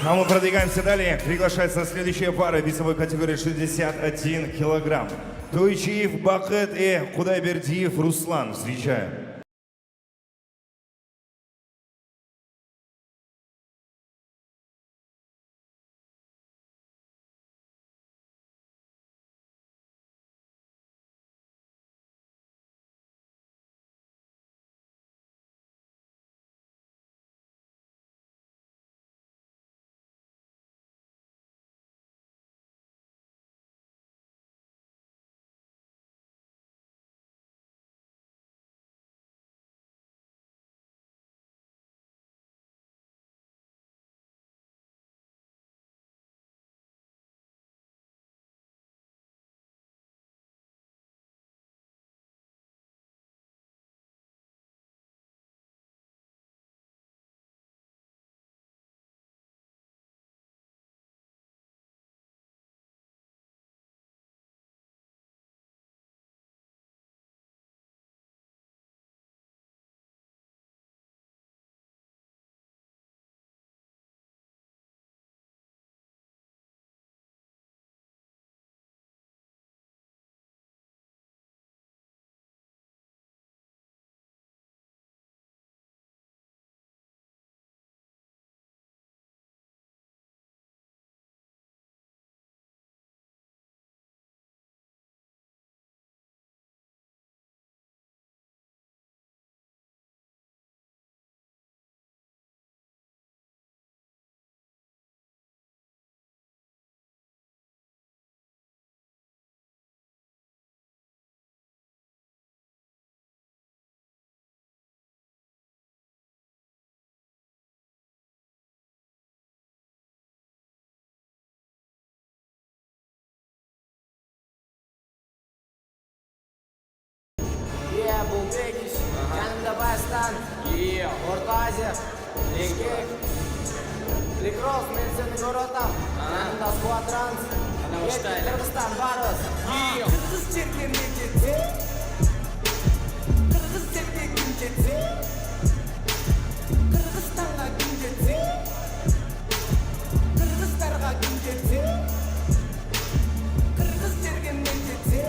А мы продвигаемся далее. Приглашается следующая пара весовой категории 61 килограмм. Туйчиев Бакыт и Кудайбердиев Руслан. Встречаем. Бұл бекіш, жанымда Баястан, Орта Азия, Ленкек, Ликрос, мен сені көротам, жанымда Скватранс, Кыргызстан барыз. Кыргыз жерге мен жетсе, Кыргыз жерге кім жетсе, Кыргызстанға кім жетсе, Кыргыздарға кім жетсе, Кыргыз жерге мен жетсе,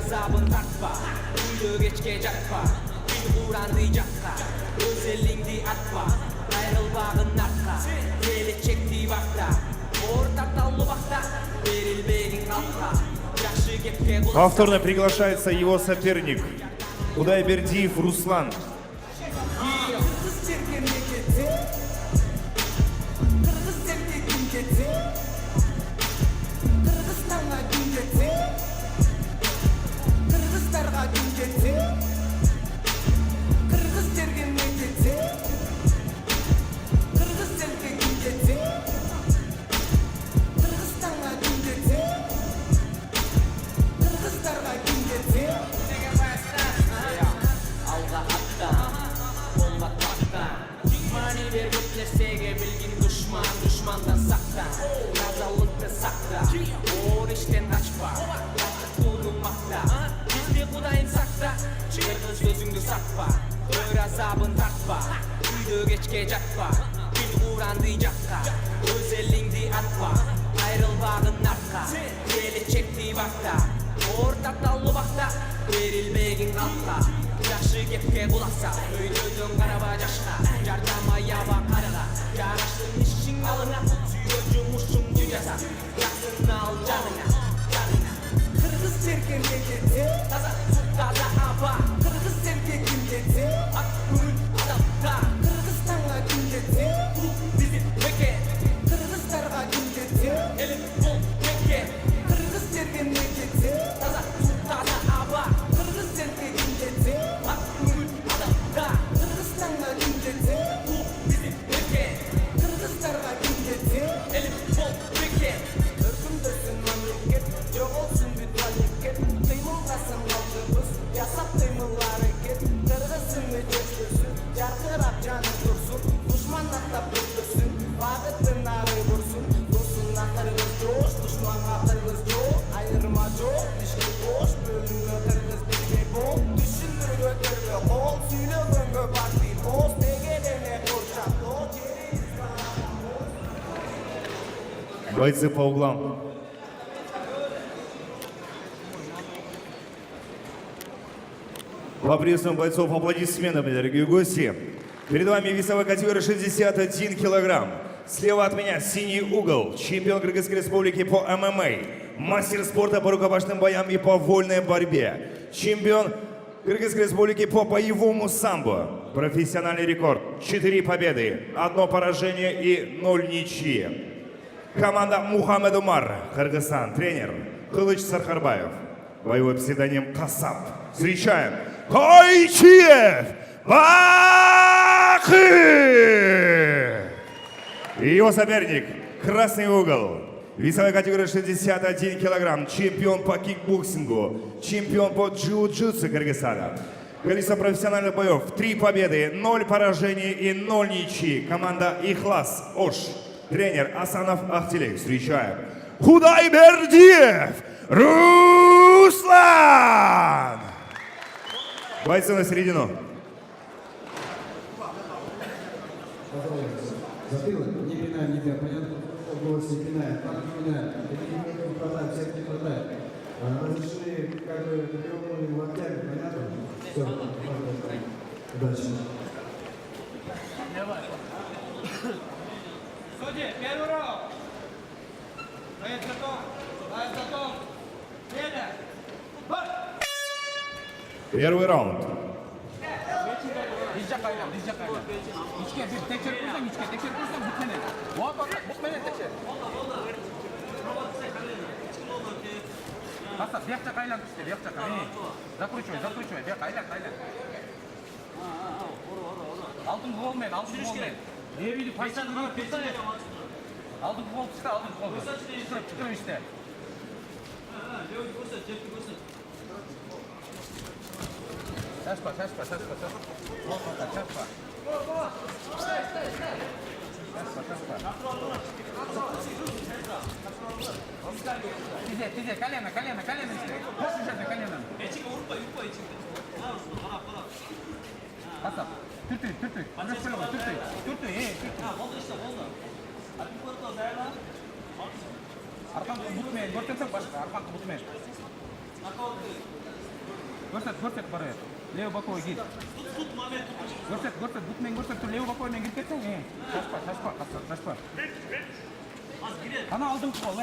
azabın tartma, uydu geçke jakpa, bir uğrandı jakka, özelliğindi atma, ayrılbağın arka, gelecekti vakta, orta tallı vakta, verilmegin kalka, жақшы кепке kulaksa. Повторно приглашается его соперник Кудайбердиев Руслан. Düşmandan sakla, nazarlıkta sakla, o işten kaçma, tutulmakta, bizde Kudayım sakla, çıkır sözünü satma, öğür azabın tartma, uydu geçke jakpa, bir uğrandı jakka, özelliğindi atma, ayrılbağın arka, gelecekti vakta, orta tallı vakta, verilmegin kalka, жақшы kepke kulaksa, öydöydün karaba jaşka, jardama yaba karıga, yaraştın işin alına, suyucumuşsun dünyasa, yaksın al canına, canına. Kırgız жерге не жетсе, таза сут таза аба, Кыргыз жерге ким жетсе, ат бүгүн адамда, Кыргызстанга ким жетсе, бул биздин мекен. Бойцы по углам. Поприветствуем бойцов аплодисментами, дорогие гости. Перед вами весовая категория 61 килограмм. Слева от меня синий угол, чемпион Кыргызской республики по ММА, мастер спорта по рукопашным боям и по вольной борьбе, чемпион Кыргызской республики по боевому самбо. Профессиональный рекорд: 4 победы, 1 поражение и 0 ничьи. Команда Мухаммед Умар, Кыргызстан. Тренер Кылыч Сархарбаев. Боевой псевдоним Касап. Встречаем Койчиев Бахы! И его соперник, красный угол. Весовая категория 61 килограмм. Чемпион по кикбоксингу, чемпион по джиу-джитсу Кыргызстана. Количество профессиональных боев: 3 победы, 0 поражений и 0 ничьи. Команда Ихлас Ош. Тренер Асанов Ахтелей. Встречаем Худайбердиев Руслан! Бойцы на середину. Затылок, не пинаем тебя, понятно? Голос не пинаем, так не пинаем. Это не хватает, всех не хватает. Разрешили, как бы, прямыми локтями, понятно? Все, удачи. Судьи, первый раунд. Боец готов. Боец готов. Время. Первый раунд. Дизжак айлам. Ичке бир текшерип койсоң, бүт менен. Бук менен текшер. Баста, бияк жака айлантып иште, бияк жака. Закручивай, бияк айлан. Алдыңкы кол менен. Левийди пайчаны көрүп кетсине. Алдыңкы кол иште, Чыкырып иште. Шашпа. Шашпа. Тизе, колено иште. Бош иште колено. Басап. Түртүй. Түртүй. Аркаңкы бут менен көрсөтсөң башка, аркаңкы бут менен. Көрсөт барайық. Лево боковой гид. Көрсөт, бут менен көрсөт, лево боковой менен кирип кетсең, шашпа. Ана алдыңкы кол,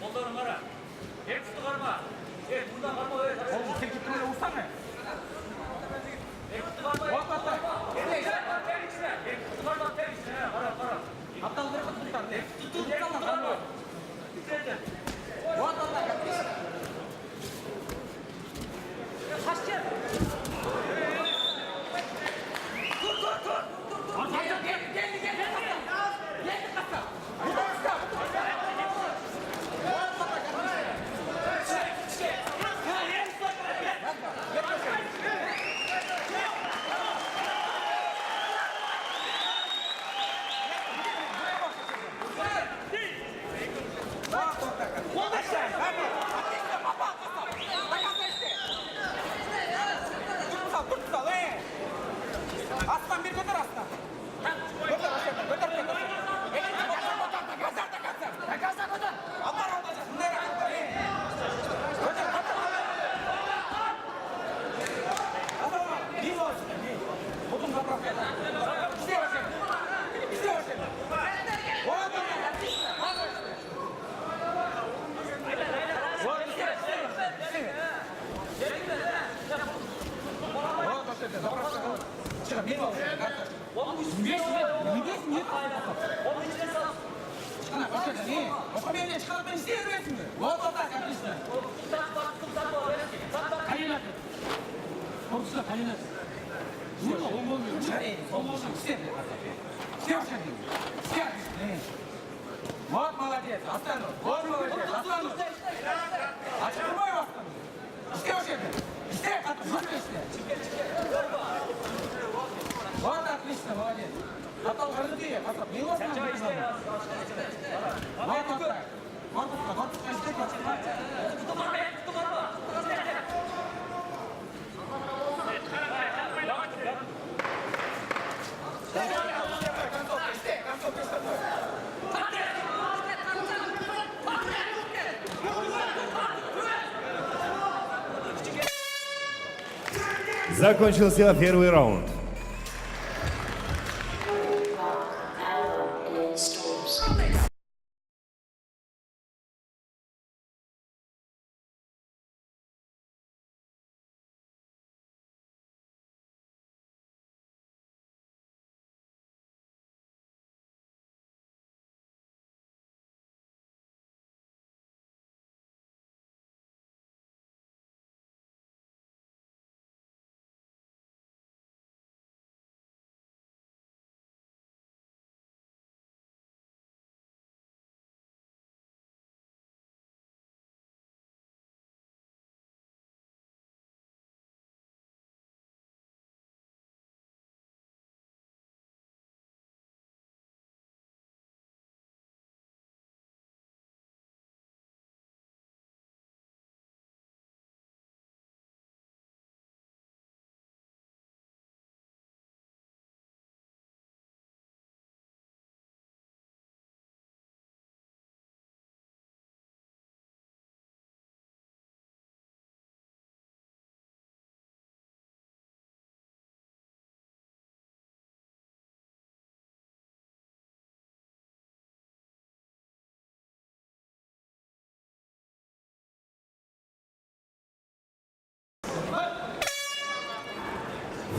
Қолдарын қара. Тексті қарма. Бұнда қарма. Қолды секретарьға ұрсаңа. Тексті қарма. Аптал бір құттықтар. не? Оқуменен шығарып істей бересің бе? Вот так, отлично. Қайынат. Корпусқа қайынат. Жарайды, сол болсын, істе. Істе өшен деймін. Істе, вот молодец, остану. Вот молодец, остану. Açtırmayı bastın. İste o şeyden. İste, katı, hızlı iste. Вот отлично, молодец. Katıl hızlı diye, katıl. Ne olsun? Вот так. Korpusқа iste, Закончился первый раунд.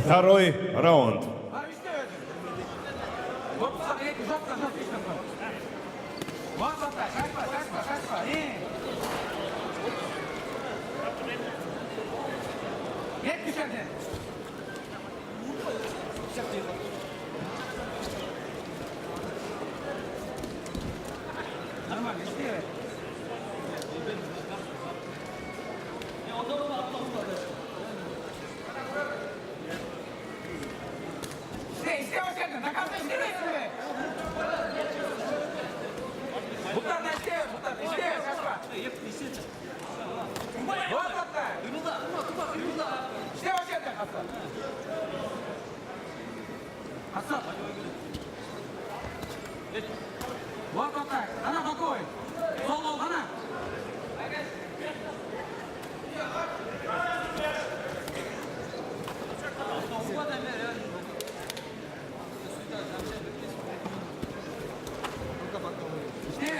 Второй раунд. Korpusқа direkt жатқа жат ешкім қой. Вот так, шашпа. Нет, düşerden. Нормально, істе. İste o şeyden, nakavda istemezsin be. Muhtar da iste, şaşma. Вот так. İste o şeyden Hasan. Hasan. Вот так. Ana bakıyor. Sol ol ana.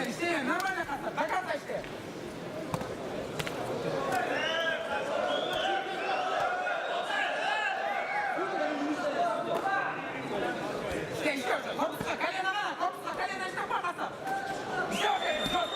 İste, нормально Hasan. Nakavda iste. Korpusқа колено işte bakasa. İşte o şeyden, çok.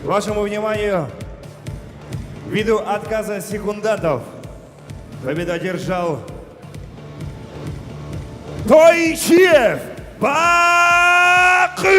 Вашему вниманию, ввиду отказа секундантов, победу одержал Тойчиев Бакы!